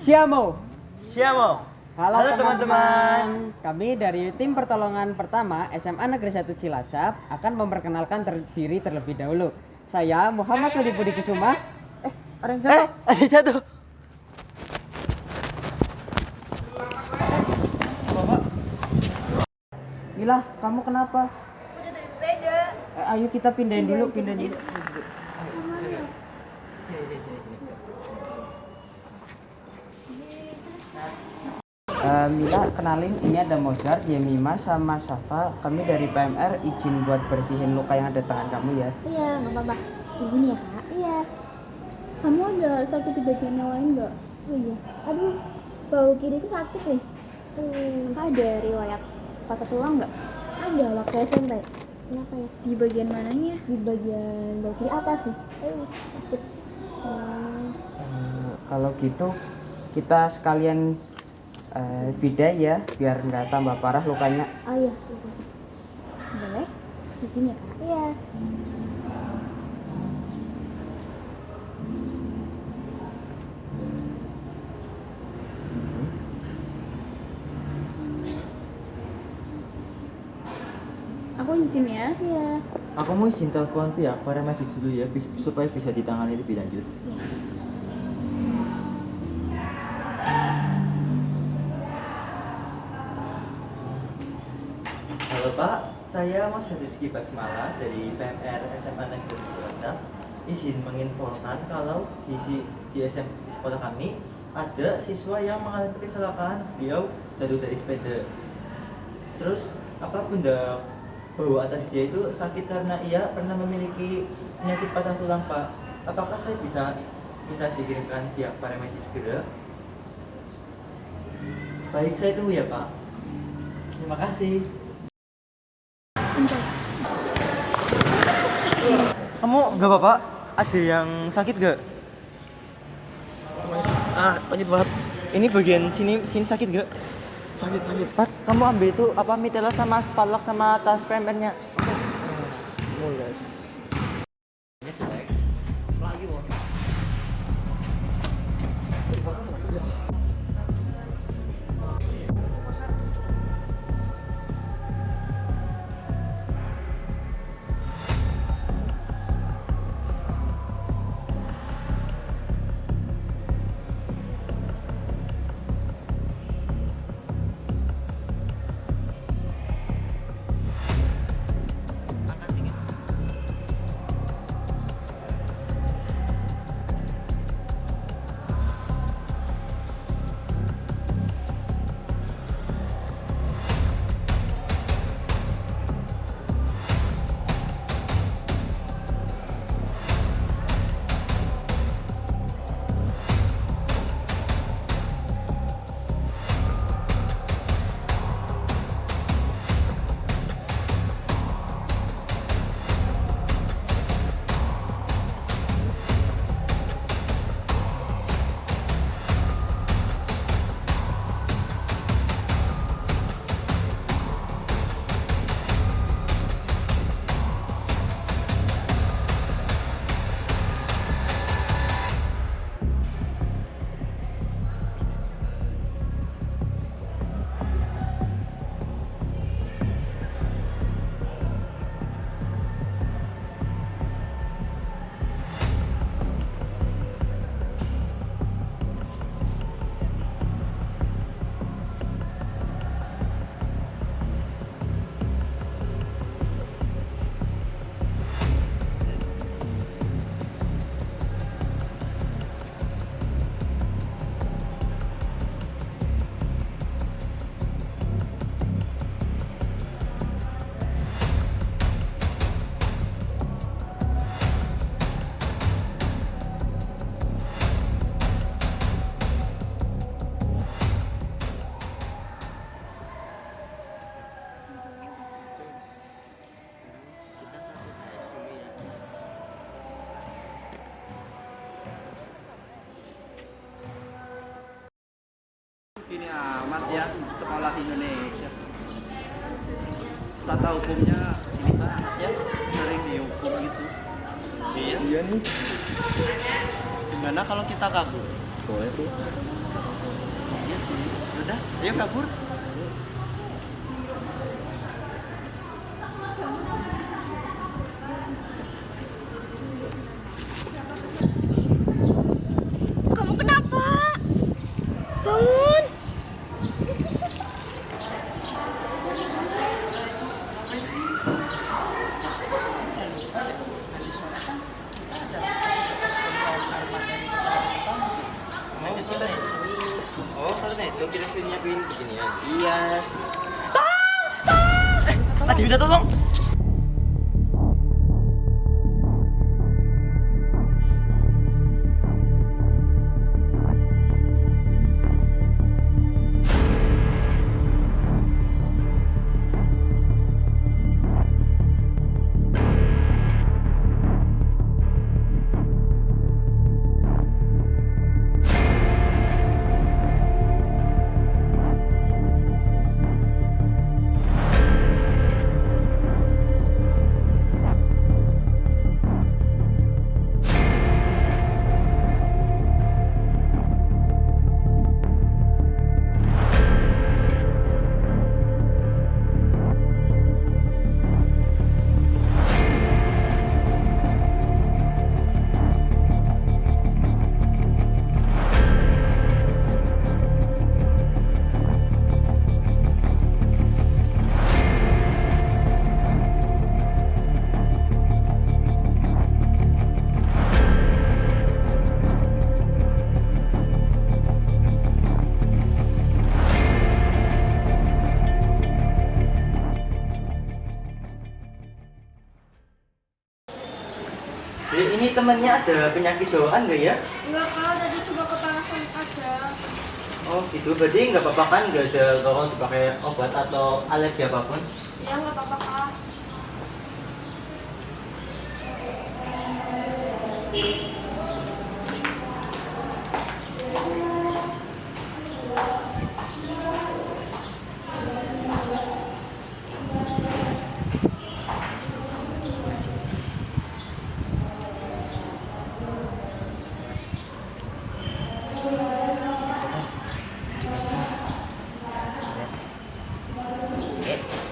Siamo. Siamo. Halo teman-teman. Kami dari tim pertolongan pertama SMA Negeri 1 Cilacap akan memperkenalkan diri terlebih dahulu. Saya Muhammad Rudi Budi Kusuma. Ada yang jatuh. Ada jatuh. Gila, kamu kenapa? Aku jatuh dari sepeda. Ayo kita pindahin dulu. Mila, kenalin, ini ada Mozart, Yemima, sama Safa. Kami dari PMR izin buat bersihin luka yang ada di tangan kamu ya. Iya, nggak apa-apa. Begini ya kak. Iya. Kamu ada sakit di bagian yang lain nggak? Oh iya. Aduh, bau kiri itu sakit nih. Ada riwayat patah tulang nggak? Ada waktu SMP. Kenapa ya? Di bagian mananya? Di bagian bau kiri atas nih. Sakit. Kalau gitu kita sekalian bida ya, biar nggak tambah parah lukanya. Oh iya. Boleh? Di sini ya kak? Iya. Aku di sini ya. Iya. Aku mau izin telepon pihak paramedis dulu ya, supaya bisa ditangani lebih lanjut. Halo Pak, saya Rizky Basmala dari PMR SMA Negeri Cilacap. Izin menginfokan kalau di sekolah kami ada siswa yang mengalami kecelakaan. Beliau jatuh dari sepeda. Terus apa benda bau atas dia itu sakit karena ia pernah memiliki penyakit patah tulang, Pak. Apakah saya bisa minta dikirimkan pihak paramedis segera? Baik, saya tunggu ya, Pak. Terima kasih. Kamu nggak apa-apa? Ada yang sakit nggak? Penyit banget. Ini bagian sini sakit nggak? Sakit. Pat, kamu ambil itu apa mitela sama spalak sama tas PMR-nya. Mulai. Lagi wah. Ini amat ya sekolah Indonesia. Tata hukumnya ini banget ya, sering dihukum gitu. Iya nih. Gimana kalau kita kabur? Boleh tuh. Udah, ayo kabur. Kamu kenapa? Bangun. Oh, karena itu kita nyiapin beginian. Iya. Tadi minta tolong. Ini temannya ada penyakit bawaan nggak ya? Enggak kak, tadi cuma kepanasan aja. Oh gitu, berarti nggak apa-apa kan? Nggak ada kalau dipakai obat atau alergi apapun? Ya nggak apa-apa kak.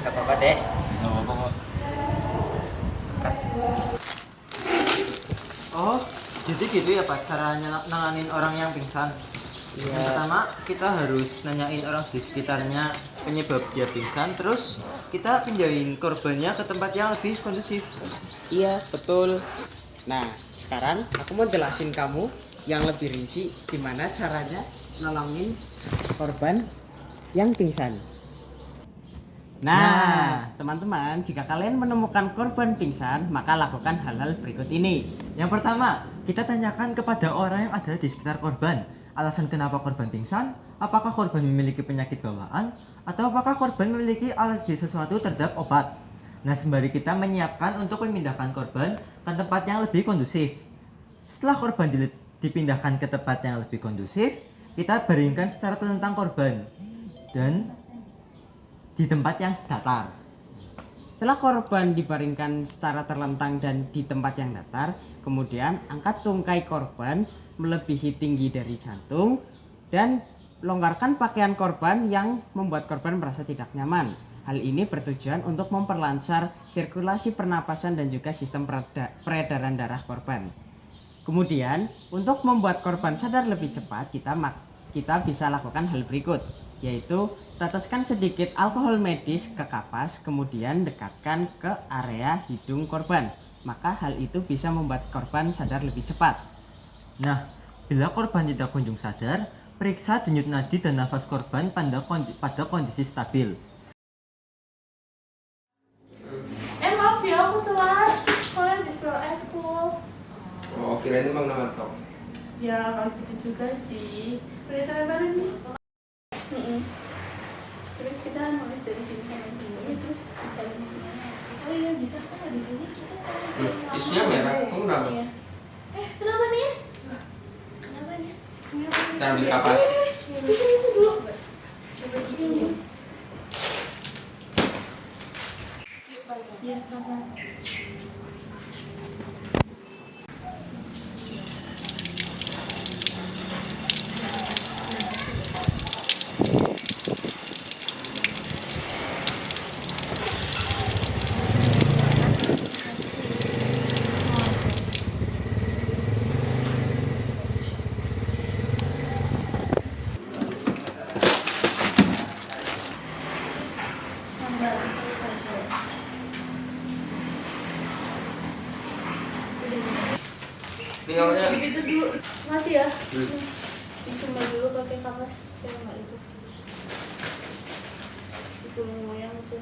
Nggak apa-apa, Dek. Nggak apa-apa kok. Oh, jadi gitu ya Pak, cara nanganin orang yang pingsan. Yang pertama, kita harus nanyain orang di sekitarnya penyebab dia pingsan, terus kita pindahin korbannya ke tempat yang lebih kondusif. Iya, betul. Nah, sekarang aku mau jelasin kamu yang lebih rinci gimana caranya nolongin korban yang pingsan. Nah, teman-teman, jika kalian menemukan korban pingsan, maka lakukan hal-hal berikut ini. Yang pertama, kita tanyakan kepada orang yang ada di sekitar korban. Alasan kenapa korban pingsan, apakah korban memiliki penyakit bawaan, atau apakah korban memiliki alergi sesuatu terhadap obat. Nah, sembari kita menyiapkan untuk memindahkan korban ke tempat yang lebih kondusif. Setelah korban dipindahkan ke tempat yang lebih kondusif, kita baringkan secara telentang korban dan di tempat yang datar. Setelah korban dibaringkan secara terlentang dan di tempat yang datar, kemudian angkat tungkai korban melebihi tinggi dari jantung dan longgarkan pakaian korban yang membuat korban merasa tidak nyaman. Hal ini bertujuan untuk memperlancar sirkulasi pernapasan dan juga sistem peredaran darah korban. Kemudian, untuk membuat korban sadar lebih cepat, kita bisa lakukan hal berikut, yaitu teteskan sedikit alkohol medis ke kapas, kemudian dekatkan ke area hidung korban. Maka hal itu bisa membuat korban sadar lebih cepat. Nah, bila korban tidak kunjung sadar, periksa denyut nadi dan nafas korban pada kondisi stabil. Maaf ya aku telat. Soalnya habis ke eskul. Oh, kirain Bang Namarto. Ya nggak gitu juga sih. Udah sampai mana nih? Terus kita mulai dari sini sampai sini, terus kita di sini. Oh iya bisa kan di sini kita cari sini. Isunya merah, kamu kenapa? Iya. Kenapa Nis? Kenapa Nis? Kita ambil kapas. Itu dulu. Coba gini. Iya, apa? Tinggalnya. Itu dulu. Masih ya? Hmm. Disembah dulu pakai kapas. Saya nggak itu sih. Itu lumayan tuh.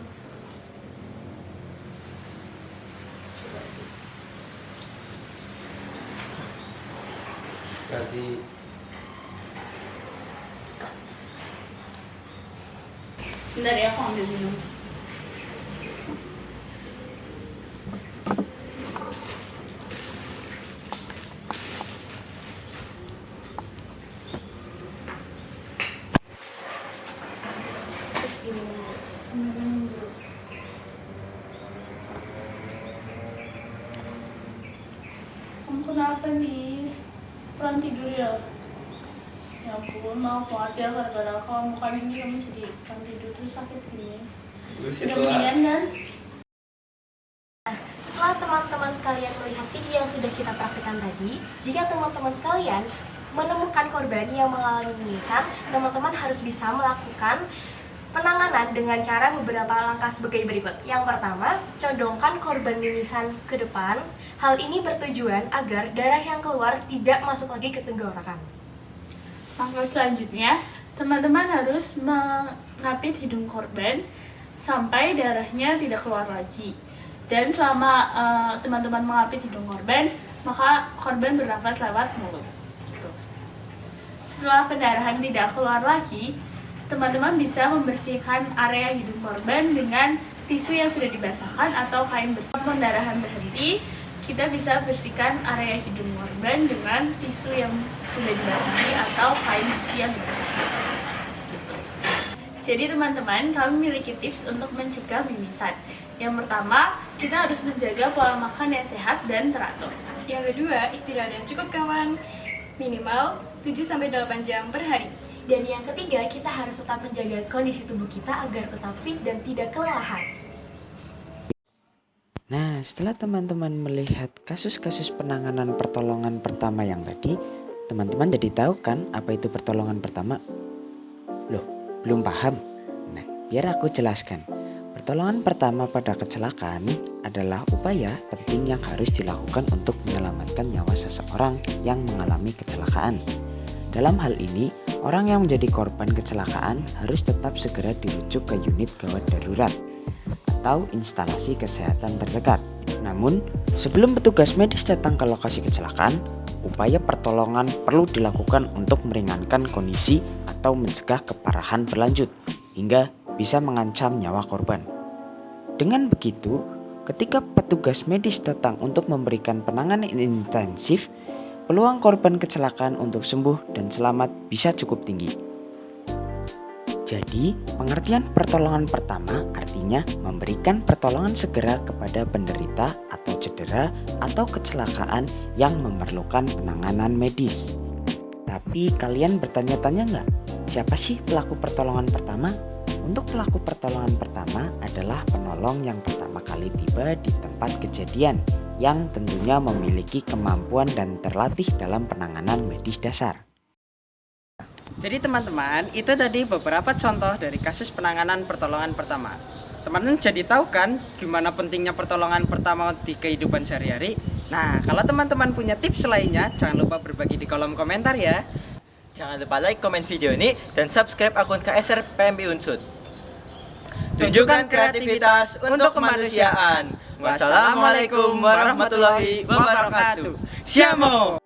Berarti Bentar ya, aku ambil minum. Kamu kenapa, Nis? Kurang tidur ya? Ya ampun, maaf banget ya gara-gara kamu kan ini kamu jadi kurang tidur terus sakit gini. Udah mendingan kan? Setelah teman-teman sekalian melihat video yang sudah kita praktikkan tadi, jika teman-teman sekalian menemukan korban yang mengalami mimisan, teman-teman harus bisa melakukan penanganan dengan cara beberapa langkah sebagai berikut. Yang pertama, condongkan korban mimisan ke depan. Hal ini bertujuan agar darah yang keluar tidak masuk lagi ke tenggorokan. Langkah selanjutnya, teman-teman harus mengapit hidung korban sampai darahnya tidak keluar lagi. Dan selama teman-teman mengapit hidung korban, maka korban bernafas lewat mulut. Gitu. Setelah pendarahan tidak keluar lagi, teman-teman bisa membersihkan area hidung korban dengan tisu yang sudah dibasahkan atau kain bersih. Setelah pendarahan berhenti, kita bisa bersihkan area hidung korban dengan tisu yang sudah dibasahi atau kain bersih yang dibasahi. Gitu. Jadi teman-teman, kami memiliki tips untuk mencegah mimisan. Yang pertama, kita harus menjaga pola makan yang sehat dan teratur. Yang kedua, istirahat yang cukup kawan, minimal 7-8 jam per hari. Dan yang ketiga, kita harus tetap menjaga kondisi tubuh kita agar tetap fit dan tidak kelelahan. Nah, setelah teman-teman melihat kasus-kasus penanganan pertolongan pertama yang tadi, teman-teman jadi tahu kan apa itu pertolongan pertama? Loh, belum paham? Nah, biar aku jelaskan. Pertolongan pertama pada kecelakaan adalah upaya penting yang harus dilakukan untuk menyelamatkan nyawa seseorang yang mengalami kecelakaan. Dalam hal ini, orang yang menjadi korban kecelakaan harus tetap segera dirujuk ke unit gawat darurat atau instalasi kesehatan terdekat. Namun, sebelum petugas medis datang ke lokasi kecelakaan, upaya pertolongan perlu dilakukan untuk meringankan kondisi atau mencegah keparahan berlanjut hingga bisa mengancam nyawa korban. Dengan begitu, ketika petugas medis datang untuk memberikan penanganan intensif, peluang korban kecelakaan untuk sembuh dan selamat bisa cukup tinggi. Jadi, pengertian pertolongan pertama artinya memberikan pertolongan segera kepada penderita atau cedera atau kecelakaan yang memerlukan penanganan medis. Tapi kalian bertanya-tanya nggak, siapa sih pelaku pertolongan pertama? Untuk pelaku pertolongan pertama adalah penolong yang pertama kali tiba di tempat kejadian, yang tentunya memiliki kemampuan dan terlatih dalam penanganan medis dasar. Jadi teman-teman, itu tadi beberapa contoh dari kasus penanganan pertolongan pertama. Teman-teman jadi tahu kan gimana pentingnya pertolongan pertama di kehidupan sehari-hari? Nah, kalau teman-teman punya tips lainnya, jangan lupa berbagi di kolom komentar ya. Jangan lupa like, komen video ini, dan subscribe akun KSR PMI Unsud. Tunjukkan kreativitas untuk kemanusiaan. Wassalamualaikum warahmatullahi wabarakatuh. Siamo!